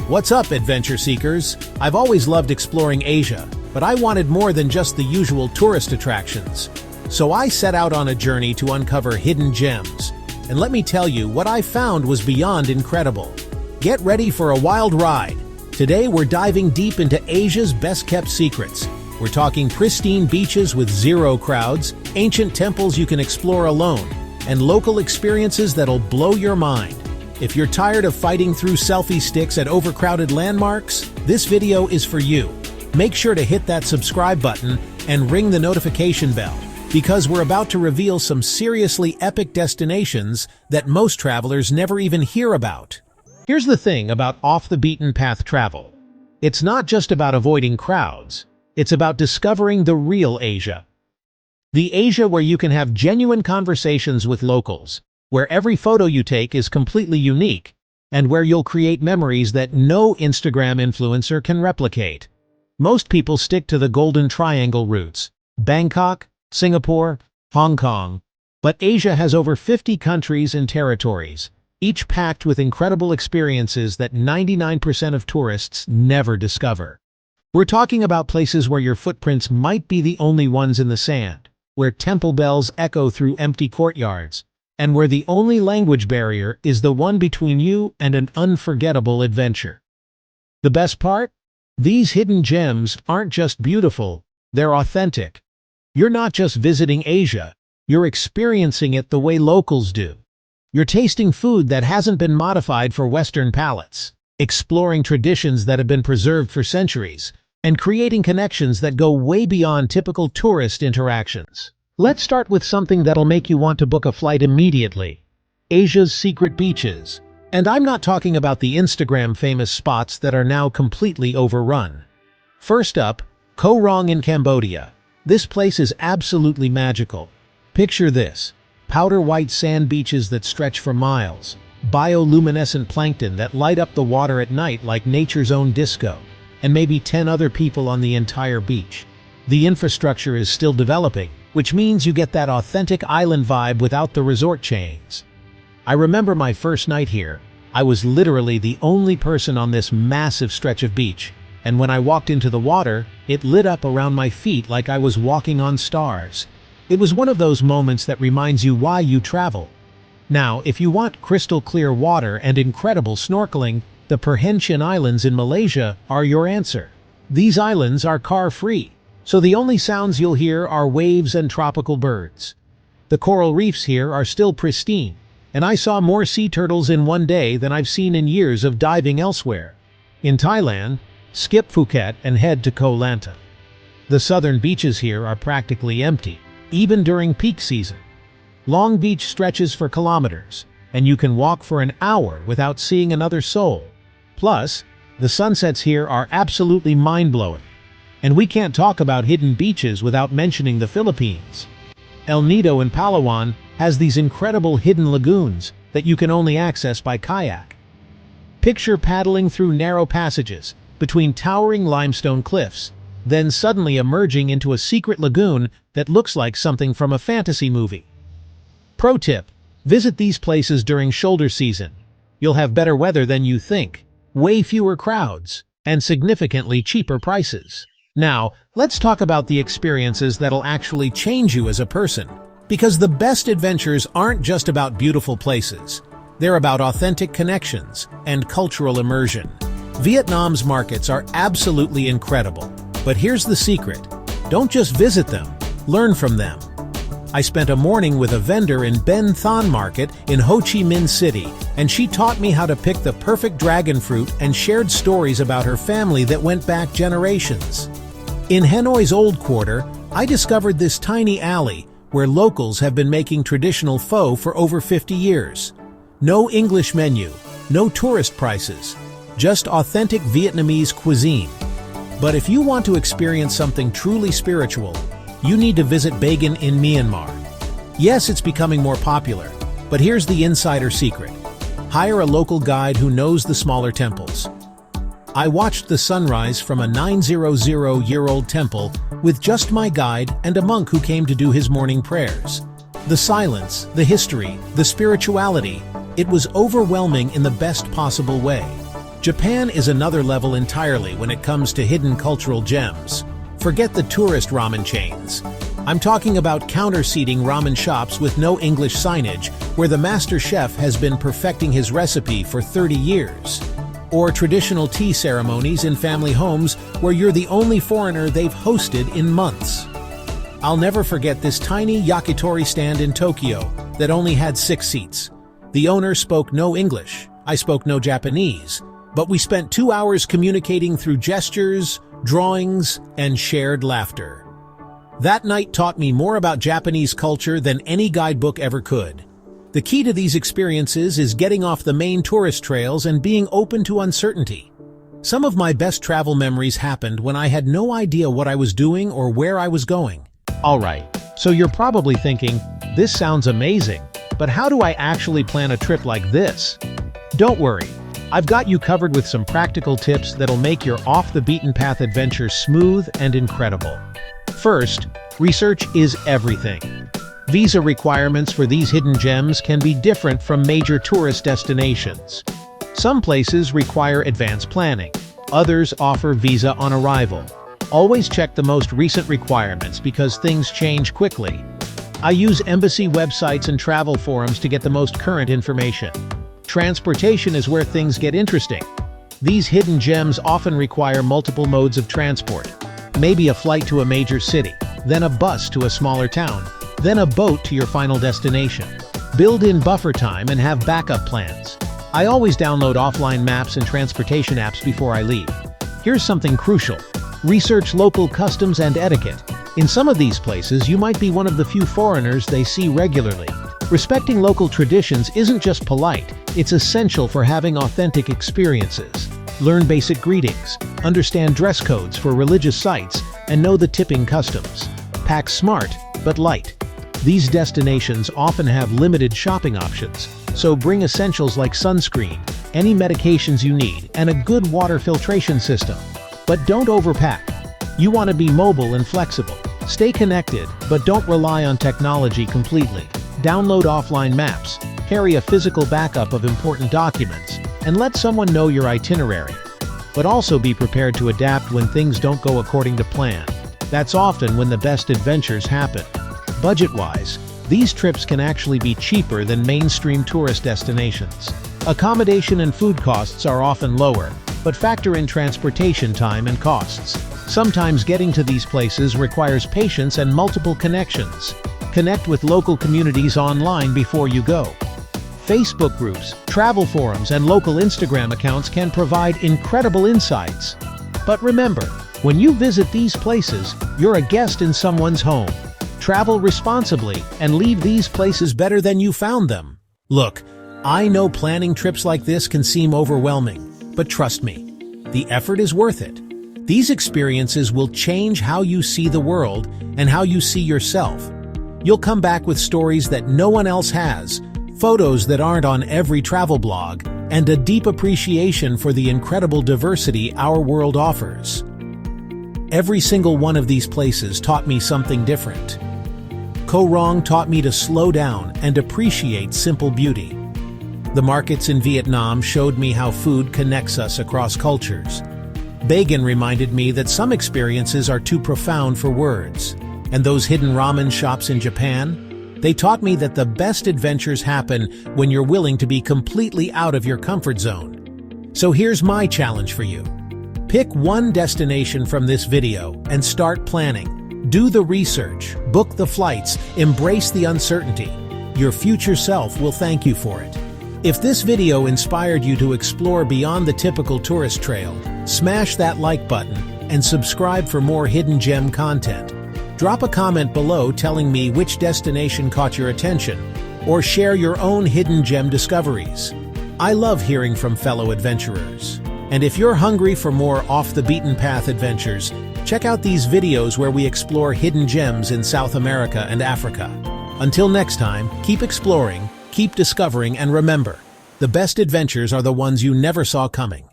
What's up, adventure seekers? I've always loved exploring Asia, but I wanted more than just the usual tourist attractions. So I set out on a journey to uncover hidden gems. And let me tell you, what I found was beyond incredible. Get ready for a wild ride. Today we're diving deep into Asia's best-kept secrets. We're talking pristine beaches with zero crowds, ancient temples you can explore alone, and local experiences that'll blow your mind. If you're tired of fighting through selfie sticks at overcrowded landmarks, this video is for you. Make sure to hit that subscribe button and ring the notification bell, because we're about to reveal some seriously epic destinations that most travelers never even hear about. Here's the thing about off-the-beaten-path travel. It's not just about avoiding crowds. It's about discovering the real Asia. The Asia where you can have genuine conversations with locals, where every photo you take is completely unique, and where you'll create memories that no Instagram influencer can replicate. Most people stick to the Golden Triangle routes: Bangkok, Singapore, Hong Kong. But Asia has over 50 countries and territories, each packed with incredible experiences that 99% of tourists never discover. We're talking about places where your footprints might be the only ones in the sand, where temple bells echo through empty courtyards, and where the only language barrier is the one between you and an unforgettable adventure. The best part? These hidden gems aren't just beautiful, they're authentic. You're not just visiting Asia, you're experiencing it the way locals do. You're tasting food that hasn't been modified for Western palates, exploring traditions that have been preserved for centuries, and creating connections that go way beyond typical tourist interactions. Let's start with something that'll make you want to book a flight immediately: Asia's secret beaches. And I'm not talking about the Instagram-famous spots that are now completely overrun. First up, Koh Rong in Cambodia. This place is absolutely magical. Picture this: powder-white sand beaches that stretch for miles, bioluminescent plankton that light up the water at night like nature's own disco, and maybe 10 other people on the entire beach. The infrastructure is still developing, which means you get that authentic island vibe without the resort chains. I remember my first night here. I was literally the only person on this massive stretch of beach, and when I walked into the water, it lit up around my feet like I was walking on stars. It was one of those moments that reminds you why you travel. Now, if you want crystal clear water and incredible snorkeling, the Perhentian Islands in Malaysia are your answer. These islands are car-free, so the only sounds you'll hear are waves and tropical birds. The coral reefs here are still pristine, and I saw more sea turtles in one day than I've seen in years of diving elsewhere. In Thailand, skip Phuket and head to Koh Lanta. The southern beaches here are practically empty, even during peak season. Long beach stretches for kilometers, and you can walk for an hour without seeing another soul. Plus, the sunsets here are absolutely mind-blowing. And we can't talk about hidden beaches without mentioning the Philippines. El Nido in Palawan has these incredible hidden lagoons that you can only access by kayak. Picture paddling through narrow passages between towering limestone cliffs, then suddenly emerging into a secret lagoon that looks like something from a fantasy movie. Pro tip: visit these places during shoulder season. You'll have better weather than you think, way fewer crowds, and significantly cheaper prices. Now, let's talk about the experiences that'll actually change you as a person. Because the best adventures aren't just about beautiful places. They're about authentic connections and cultural immersion. Vietnam's markets are absolutely incredible. But here's the secret: don't just visit them, learn from them. I spent a morning with a vendor in Ben Thon Market in Ho Chi Minh City, and she taught me how to pick the perfect dragon fruit and shared stories about her family that went back generations. In Hanoi's Old Quarter, I discovered this tiny alley where locals have been making traditional pho for over 50 years. No English menu, no tourist prices, just authentic Vietnamese cuisine. But if you want to experience something truly spiritual, you need to visit Bagan in Myanmar. Yes, it's becoming more popular, but here's the insider secret: hire a local guide who knows the smaller temples. I watched the sunrise from a 900-year-old temple with just my guide and a monk who came to do his morning prayers. The silence, the history, the spirituality, it was overwhelming in the best possible way. Japan is another level entirely when it comes to hidden cultural gems. Forget the tourist ramen chains. I'm talking about counter-seating ramen shops with no English signage, where the master chef has been perfecting his recipe for 30 years. Or traditional tea ceremonies in family homes where you're the only foreigner they've hosted in months. I'll never forget this tiny yakitori stand in Tokyo that only had 6 seats. The owner spoke no English, I spoke no Japanese, but we spent 2 hours communicating through gestures, drawings, and shared laughter. That night taught me more about Japanese culture than any guidebook ever could. The key to these experiences is getting off the main tourist trails and being open to uncertainty. Some of my best travel memories happened when I had no idea what I was doing or where I was going. Alright, so you're probably thinking, this sounds amazing, but how do I actually plan a trip like this? Don't worry, I've got you covered with some practical tips that'll make your off-the-beaten-path adventure smooth and incredible. First, research is everything. Visa requirements for these hidden gems can be different from major tourist destinations. Some places require advanced planning. Others offer visa on arrival. Always check the most recent requirements because things change quickly. I use embassy websites and travel forums to get the most current information. Transportation is where things get interesting. These hidden gems often require multiple modes of transport. Maybe a flight to a major city, then a bus to a smaller town, then a boat to your final destination. Build in buffer time and have backup plans. I always download offline maps and transportation apps before I leave. Here's something crucial. Research local customs and etiquette. In some of these places, you might be one of the few foreigners they see regularly. Respecting local traditions isn't just polite, it's essential for having authentic experiences. Learn basic greetings, understand dress codes for religious sites, and know the tipping customs. Pack smart, but light. These destinations often have limited shopping options, so bring essentials like sunscreen, any medications you need, and a good water filtration system. But don't overpack. You want to be mobile and flexible. Stay connected, but don't rely on technology completely. Download offline maps, carry a physical backup of important documents, and let someone know your itinerary. But also be prepared to adapt when things don't go according to plan. That's often when the best adventures happen. Budget-wise, these trips can actually be cheaper than mainstream tourist destinations. Accommodation and food costs are often lower, but factor in transportation time and costs. Sometimes getting to these places requires patience and multiple connections. Connect with local communities online before you go. Facebook groups, travel forums, and local Instagram accounts can provide incredible insights. But remember, when you visit these places, you're a guest in someone's home. Travel responsibly and leave these places better than you found them. Look, I know planning trips like this can seem overwhelming, but trust me, the effort is worth it. These experiences will change how you see the world and how you see yourself. You'll come back with stories that no one else has, photos that aren't on every travel blog, and a deep appreciation for the incredible diversity our world offers. Every single one of these places taught me something different. Koh Rong taught me to slow down and appreciate simple beauty. The markets in Vietnam showed me how food connects us across cultures. Bagan reminded me that some experiences are too profound for words. And those hidden ramen shops in Japan? They taught me that the best adventures happen when you're willing to be completely out of your comfort zone. So here's my challenge for you. Pick one destination from this video and start planning. Do the research, book the flights, embrace the uncertainty. Your future self will thank you for it. If this video inspired you to explore beyond the typical tourist trail, smash that like button and subscribe for more hidden gem content. Drop a comment below telling me which destination caught your attention, or share your own hidden gem discoveries. I love hearing from fellow adventurers. And if you're hungry for more off-the-beaten-path adventures, check out these videos where we explore hidden gems in South America and Africa. Until next time, keep exploring, keep discovering, and remember, the best adventures are the ones you never saw coming.